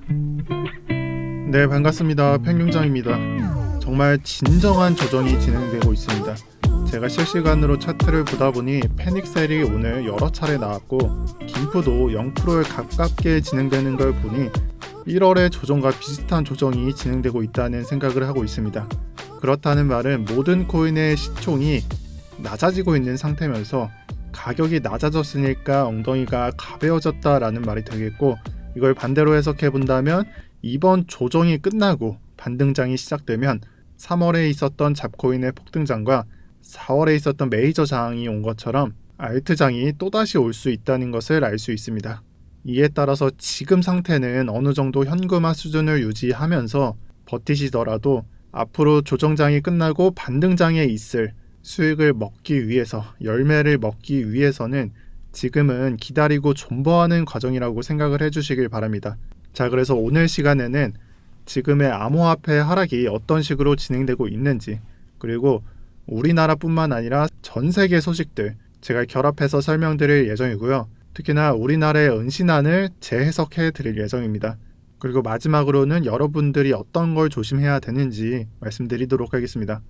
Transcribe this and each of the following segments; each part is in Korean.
네, 반갑습니다. 팽룡장입니다. 정말 진정한 조정이 진행되고 있습니다. 제가 실시간으로 차트를 보다 보니 패닉셀이 오늘 여러 차례 나왔고 김프도 0%에 가깝게 진행되는 걸 보니 1월의 조정과 비슷한 조정이 진행되고 있다는 생각을 하고 있습니다. 그렇다는 말은 모든 코인의 시총이 낮아지고 있는 상태면서 가격이 낮아졌으니까 엉덩이가 가벼워졌다라는 말이 되겠고, 이걸 반대로 해석해 본다면 이번 조정이 끝나고 반등장이 시작되면 3월에 있었던 잡코인의 폭등장과 4월에 있었던 메이저 장이 온 것처럼 알트장이 또다시 올 수 있다는 것을 알 수 있습니다. 이에 따라서 지금 상태는 어느 정도 현금화 수준을 유지하면서 버티시더라도 앞으로 조정장이 끝나고 반등장에 있을 수익을 먹기 위해서, 열매를 먹기 위해서는 지금은 기다리고 존버하는 과정이라고 생각을 해주시길 바랍니다. 자, 그래서 오늘 시간에는 지금의 암호화폐 하락이 어떤 식으로 진행되고 있는지, 그리고 우리나라뿐만 아니라 전 세계 소식들 제가 결합해서 설명드릴 예정이고요. 특히나 우리나라의 은신안을 재해석해 드릴 예정입니다. 그리고 마지막으로는 여러분들이 어떤 걸 조심해야 되는지 말씀드리도록 하겠습니다.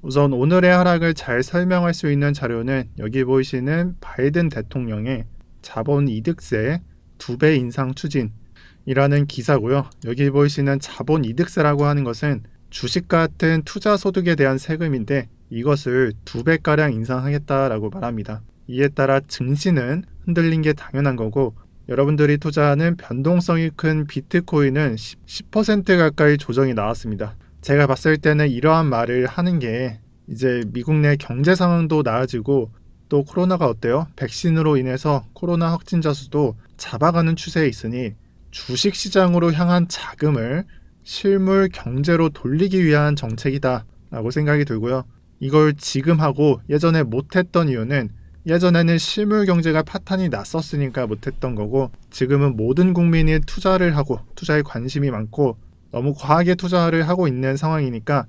우선 오늘의 하락을 잘 설명할 수 있는 자료는 여기 보이시는 바이든 대통령의 자본이득세 2배 인상 추진이라는 기사고요. 여기 보이시는 자본이득세라고 하는 것은 주식 같은 투자 소득에 대한 세금인데 이것을 2배가량 인상하겠다라고 말합니다. 이에 따라 증시는 흔들린 게 당연한 거고, 여러분들이 투자하는 변동성이 큰 비트코인은 10% 가까이 조정이 나왔습니다. 제가 봤을 때는 이러한 말을 하는 게 이제 미국 내 경제 상황도 나아지고 또 코로나가 어때요? 백신으로 인해서 코로나 확진자 수도 잡아가는 추세에 있으니 주식 시장으로 향한 자금을 실물 경제로 돌리기 위한 정책이다 라고 생각이 들고요. 이걸 지금 하고 예전에 못했던 이유는 예전에는 실물 경제가 파탄이 났었으니까 못했던 거고, 지금은 모든 국민이 투자를 하고 투자에 관심이 많고 너무 과하게 투자를 하고 있는 상황이니까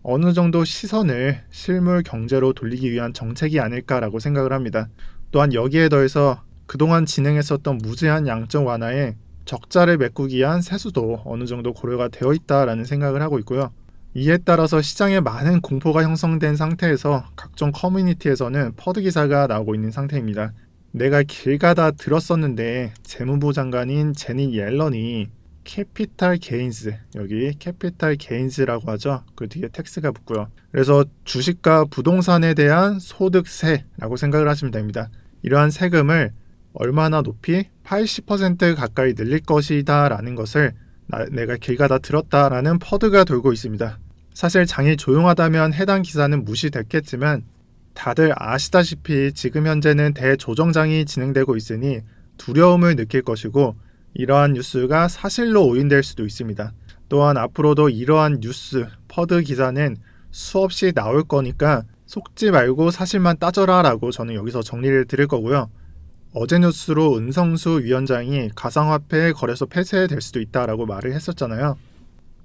어느 정도 시선을 실물 경제로 돌리기 위한 정책이 아닐까라고 생각을 합니다. 또한 여기에 더해서 그동안 진행했었던 무제한 양적 완화에 적자를 메꾸기 위한 세수도 어느 정도 고려가 되어 있다라는 생각을 하고 있고요. 이에 따라서 시장에 많은 공포가 형성된 상태에서 각종 커뮤니티에서는 퍼드 기사가 나오고 있는 상태입니다. 내가 길 가다 들었었는데 재무부 장관인 제닛 옐런이 캐피탈 게인즈, 여기 캐피탈 게인즈라고 하죠. 그 뒤에 텍스가 붙고요. 그래서 주식과 부동산에 대한 소득세라고 생각을 하시면 됩니다. 이러한 세금을 얼마나 높이 80% 가까이 늘릴 것이다 라는 것을 내가 길 가다 들었다라는 퍼드가 돌고 있습니다. 사실 장이 조용하다면 해당 기사는 무시됐겠지만 다들 아시다시피 지금 현재는 대조정장이 진행되고 있으니 두려움을 느낄 것이고, 이러한 뉴스가 사실로 오인될 수도 있습니다. 또한 앞으로도 이러한 뉴스, 퍼드 기사는 수없이 나올 거니까 속지 말고 사실만 따져라 라고 저는 여기서 정리를 드릴 거고요. 어제 뉴스로 은성수 위원장이 가상화폐 거래소 폐쇄될 수도 있다라고 말을 했었잖아요.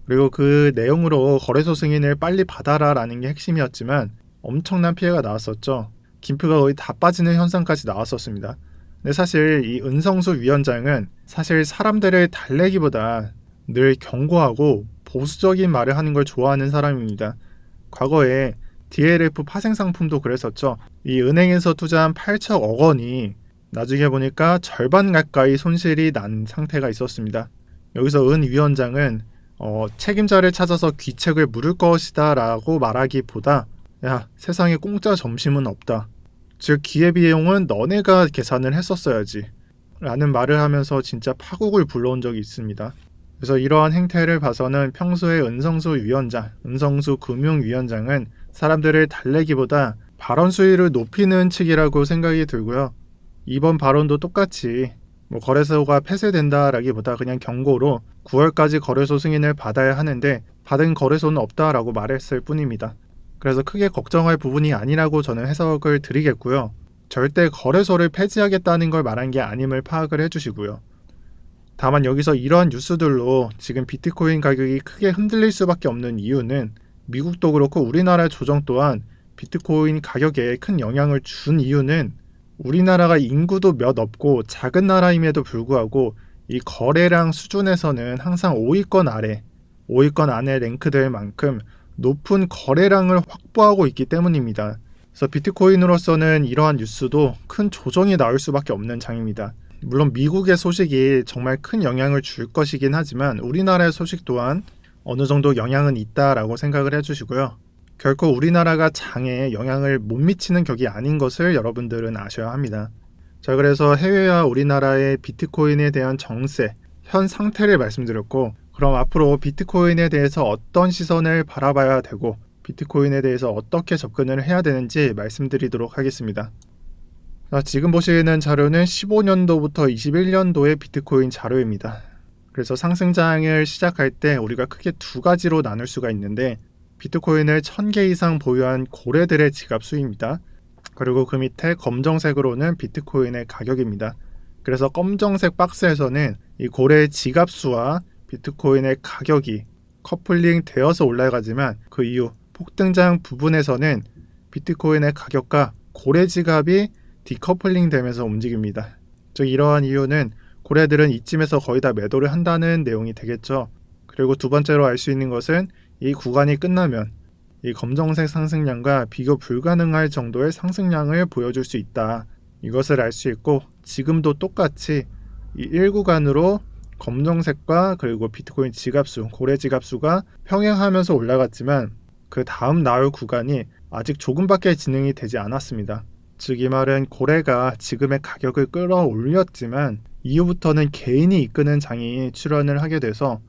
그리고 그 내용으로 거래소 승인을 빨리 받아라 라는 게 핵심이었지만 엄청난 피해가 나왔었죠. 김프가 거의 다 빠지는 현상까지 나왔었습니다. 근데 사실 이 은성수 위원장은 사실 사람들을 달래기보다 늘 경고하고 보수적인 말을 하는 걸 좋아하는 사람입니다. 과거에 DLF 파생 상품도 그랬었죠. 이 은행에서 투자한 8천억 원이 나중에 보니까 절반 가까이 손실이 난 상태가 있었습니다. 여기서 은 위원장은 책임자를 찾아서 귀책을 물을 것이다 라고 말하기보다, 야, 세상에 공짜 점심은 없다, 즉 기회비용은 너네가 계산을 했었어야지 라는 말을 하면서 진짜 파국을 불러온 적이 있습니다. 그래서 이러한 행태를 봐서는 평소에 은성수 금융위원장은 사람들을 달래기보다 발언 수위를 높이는 측이라고 생각이 들고요. 이번 발언도 똑같이 거래소가 폐쇄된다라기보다 그냥 경고로 9월까지 거래소 승인을 받아야 하는데 받은 거래소는 없다라고 말했을 뿐입니다. 그래서 크게 걱정할 부분이 아니라고 저는 해석을 드리겠고요. 절대 거래소를 폐지하겠다는 걸 말한 게 아님을 파악을 해주시고요. 다만 여기서 이러한 뉴스들로 지금 비트코인 가격이 크게 흔들릴 수밖에 없는 이유는 미국도 그렇고 우리나라 조정 또한 비트코인 가격에 큰 영향을 준 이유는 우리나라가 인구도 몇 없고 작은 나라임에도 불구하고 이 거래량 수준에서는 항상 5위권 아래, 5위권 안에 랭크될 만큼 높은 거래량을 확보하고 있기 때문입니다. 그래서 비트코인으로서는 이러한 뉴스도 큰 조정이 나올 수밖에 없는 장입니다. 물론 미국의 소식이 정말 큰 영향을 줄 것이긴 하지만 우리나라의 소식 또한 어느 정도 영향은 있다라고 생각을 해주시고요. 결코 우리나라가 장에 영향을 못 미치는 격이 아닌 것을 여러분들은 아셔야 합니다. 자, 그래서 해외와 우리나라의 비트코인에 대한 정세, 현 상태를 말씀드렸고, 그럼 앞으로 비트코인에 대해서 어떤 시선을 바라봐야 되고 비트코인에 대해서 어떻게 접근을 해야 되는지 말씀드리도록 하겠습니다. 자, 지금 보시는 자료는 15년도부터 21년도의 비트코인 자료입니다. 그래서 상승장을 시작할 때 우리가 크게 두 가지로 나눌 수가 있는데, 비트코인을 1000개 이상 보유한 고래들의 지갑 수입니다. 그리고 그 밑에 검정색으로는 비트코인의 가격입니다. 그래서 검정색 박스에서는 이 고래의 지갑 수와 비트코인의 가격이 커플링 되어서 올라가지만, 그 이후 폭등장 부분에서는 비트코인의 가격과 고래 지갑이 디커플링 되면서 움직입니다. 즉 이러한 이유는 고래들은 이쯤에서 거의 다 매도를 한다는 내용이 되겠죠. 그리고 두 번째로 알 수 있는 것은 이 구간이 끝나면 이 검정색 상승량과 비교 불가능할 정도의 상승량을 보여줄 수 있다. 이것을 알 수 있고, 지금도 똑같이 이 1구간으로 검정색과 그리고 비트코인 지갑수, 고래 지갑수가 평행하면서 올라갔지만 그 다음 나올 구간이 아직 조금밖에 진행이 되지 않았습니다. 즉 이 말은 고래가 지금의 가격을 끌어올렸지만 이후부터는 개인이 이끄는 장이 출현을 하게 돼서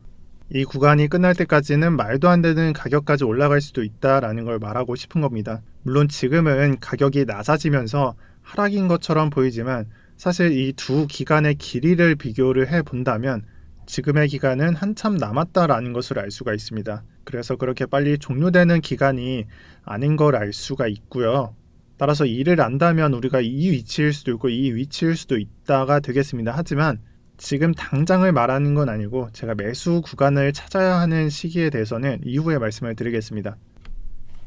이 구간이 끝날 때까지는 말도 안 되는 가격까지 올라갈 수도 있다라는 걸 말하고 싶은 겁니다. 물론 지금은 가격이 낮아지면서 하락인 것처럼 보이지만 사실 이 두 기간의 길이를 비교를 해본다면 지금의 기간은 한참 남았다라는 것을 알 수가 있습니다. 그래서 그렇게 빨리 종료되는 기간이 아닌 걸 알 수가 있고요. 따라서 이를 안다면 우리가 이 위치일 수도 있고 이 위치일 수도 있다가 되겠습니다. 하지만 지금 당장을 말하는 건 아니고 제가 매수 구간을 찾아야 하는 시기에 대해서는 이후에 말씀을 드리겠습니다.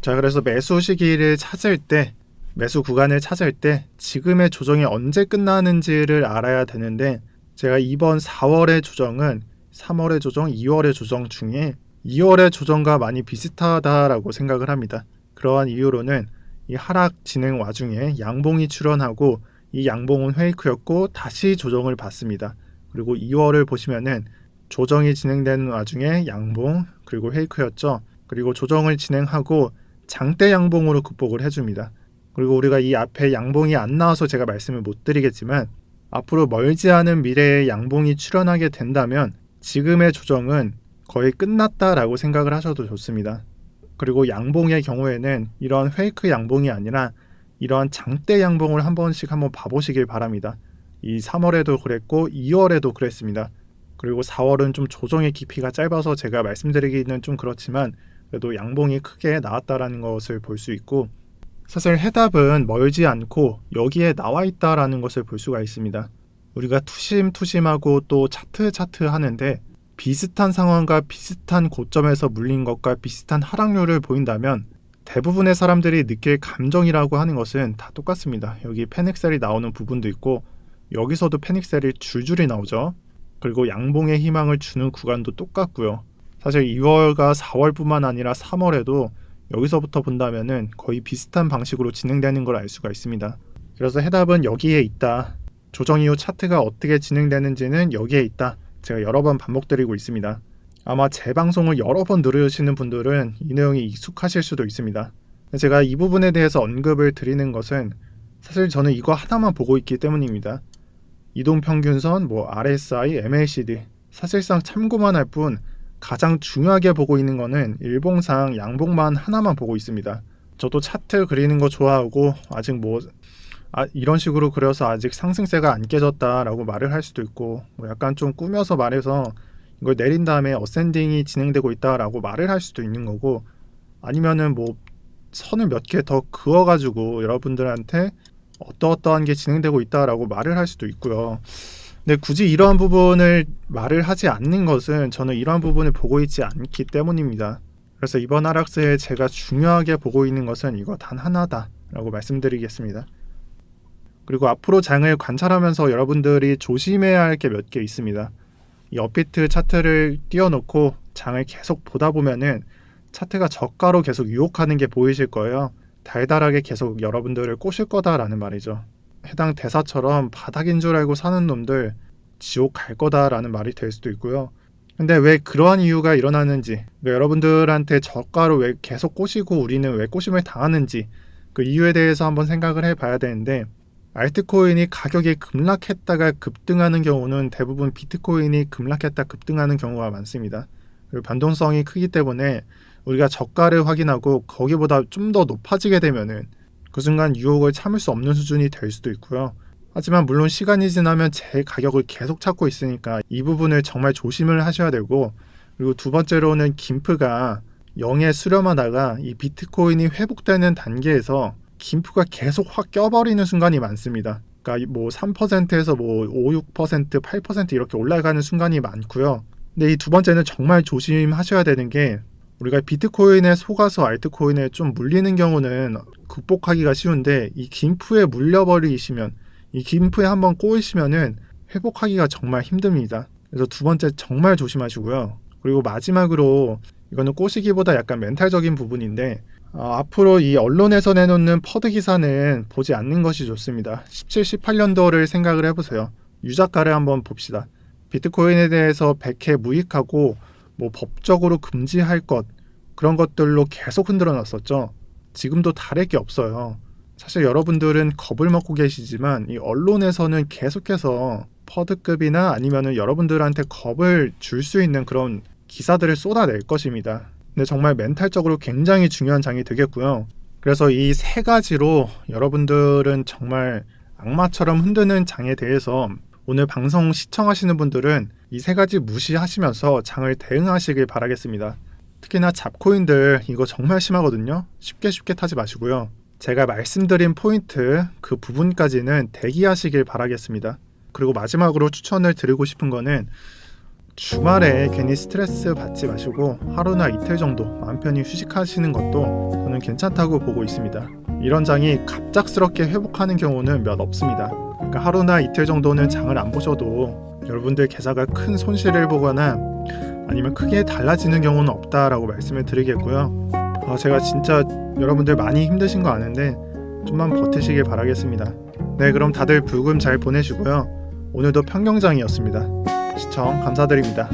자, 그래서 매수 시기를 찾을 때, 매수 구간을 찾을 때 지금의 조정이 언제 끝나는지를 알아야 되는데, 제가 이번 4월의 조정은 3월의 조정, 2월의 조정 중에 2월의 조정과 많이 비슷하다라고 생각을 합니다. 그러한 이유로는 이 하락 진행 와중에 양봉이 출현하고 이 양봉은 페이크였고 다시 조정을 받습니다. 그리고 2월을 보시면은 조정이 진행되는 와중에 양봉 그리고 페이크였죠. 그리고 조정을 진행하고 장대 양봉으로 극복을 해줍니다. 그리고 우리가 이 앞에 양봉이 안 나와서 제가 말씀을 못 드리겠지만 앞으로 멀지 않은 미래에 양봉이 출현하게 된다면 지금의 조정은 거의 끝났다라고 생각을 하셔도 좋습니다. 그리고 양봉의 경우에는 이러한 페이크 양봉이 아니라 이러한 장대 양봉을 한번 봐보시길 바랍니다. 이 3월에도 그랬고 2월에도 그랬습니다. 그리고 4월은 좀 조정의 깊이가 짧아서 제가 말씀드리기는 좀 그렇지만 그래도 양봉이 크게 나왔다라는 것을 볼 수 있고, 사실 해답은 멀지 않고 여기에 나와 있다라는 것을 볼 수가 있습니다. 우리가 투심투심하고 또 차트 하는데 비슷한 상황과 비슷한 고점에서 물린 것과 비슷한 하락률을 보인다면 대부분의 사람들이 느낄 감정이라고 하는 것은 다 똑같습니다. 여기 패닉셀이 나오는 부분도 있고 여기서도 패닉셀이 줄줄이 나오죠. 그리고 양봉의 희망을 주는 구간도 똑같고요. 사실 2월과 4월뿐만 아니라 3월에도 여기서부터 본다면은 거의 비슷한 방식으로 진행되는 걸 알 수가 있습니다. 그래서 해답은 여기에 있다. 조정 이후 차트가 어떻게 진행되는지는 여기에 있다. 제가 여러 번 반복드리고 있습니다. 아마 제 방송을 여러 번 들으시는 분들은 이 내용이 익숙하실 수도 있습니다. 제가 이 부분에 대해서 언급을 드리는 것은 사실 저는 이거 하나만 보고 있기 때문입니다. 이동평균선, RSI, MACD 사실상 참고만 할 뿐 가장 중요하게 보고 있는 거는 일봉상 양봉만 하나만 보고 있습니다. 저도 차트 그리는 거 좋아하고 아직 이런 식으로 그려서 아직 상승세가 안 깨졌다라고 말을 할 수도 있고 약간 좀 꾸며서 말해서 이걸 내린 다음에 어센딩이 진행되고 있다라고 말을 할 수도 있는 거고, 아니면은 선을 몇 개 더 그어가지고 여러분들한테 어떠한 게 진행되고 있다라고 말을 할 수도 있고요. 근데 굳이 이러한 부분을 말을 하지 않는 것은 저는 이러한 부분을 보고 있지 않기 때문입니다. 그래서 이번 하락세에 제가 중요하게 보고 있는 것은 이거 단 하나다라고 말씀드리겠습니다. 그리고 앞으로 장을 관찰하면서 여러분들이 조심해야 할 게 몇 개 있습니다. 이 업비트 차트를 띄워놓고 장을 계속 보다 보면은 차트가 저가로 계속 유혹하는 게 보이실 거예요. 달달하게 계속 여러분들을 꼬실 거다라는 말이죠. 해당 대사처럼 바닥인 줄 알고 사는 놈들 지옥 갈 거다라는 말이 될 수도 있고요. 근데 왜 그러한 이유가 일어나는지, 왜 여러분들한테 저가로 왜 계속 꼬시고 우리는 왜 꼬심을 당하는지 그 이유에 대해서 한번 생각을 해봐야 되는데, 알트코인이 가격이 급락했다가 급등하는 경우는 대부분 비트코인이 급락했다 급등하는 경우가 많습니다. 그리고 변동성이 크기 때문에 우리가 저가를 확인하고 거기보다 좀 더 높아지게 되면은 그 순간 유혹을 참을 수 없는 수준이 될 수도 있고요. 하지만 물론 시간이 지나면 제 가격을 계속 찾고 있으니까 이 부분을 정말 조심을 하셔야 되고, 그리고 두 번째로는 김프가 0에 수렴하다가 이 비트코인이 회복되는 단계에서 김프가 계속 확 껴버리는 순간이 많습니다. 그러니까 뭐 3%에서 뭐 5, 6%, 8% 이렇게 올라가는 순간이 많고요. 근데 이 두 번째는 정말 조심하셔야 되는 게, 우리가 비트코인에 속아서 알트코인에 좀 물리는 경우는 극복하기가 쉬운데, 이 김프에 물려버리시면, 이 김프에 한번 꼬이시면은 회복하기가 정말 힘듭니다. 그래서 두 번째 정말 조심하시고요. 그리고 마지막으로, 이거는 꼬시기보다 약간 멘탈적인 부분인데, 앞으로 이 언론에서 내놓는 퍼드 기사는 보지 않는 것이 좋습니다. 17, 18년도를 생각을 해보세요. 유작가를 한번 봅시다. 비트코인에 대해서 100회 무익하고 뭐 법적으로 금지할 것, 그런 것들로 계속 흔들어 놨었죠. 지금도 다를 게 없어요. 사실 여러분들은 겁을 먹고 계시지만 이 언론에서는 계속해서 퍼드급이나 아니면은 여러분들한테 겁을 줄 수 있는 그런 기사들을 쏟아낼 것입니다. 근데 정말 멘탈적으로 굉장히 중요한 장이 되겠고요. 그래서 이 세 가지로 여러분들은 정말 악마처럼 흔드는 장에 대해서 오늘 방송 시청하시는 분들은 이 세 가지 무시하시면서 장을 대응하시길 바라겠습니다. 특히나 잡코인들 이거 정말 심하거든요. 쉽게 타지 마시고요. 제가 말씀드린 포인트 그 부분까지는 대기하시길 바라겠습니다. 그리고 마지막으로 추천을 드리고 싶은 거는, 주말에 괜히 스트레스 받지 마시고 하루나 이틀 정도 마음 편히 휴식하시는 것도 저는 괜찮다고 보고 있습니다. 이런 장이 갑작스럽게 회복하는 경우는 몇 없습니다. 그러니까 하루나 이틀 정도는 장을 안 보셔도 여러분들 계좌가 큰 손실을 보거나 아니면 크게 달라지는 경우는 없다라고 말씀을 드리겠고요. 제가 진짜 여러분들 많이 힘드신 거 아는데 좀만 버티시길 바라겠습니다. 네, 그럼 다들 불금 잘 보내시고요. 오늘도 평경장이었습니다. 시청 감사드립니다.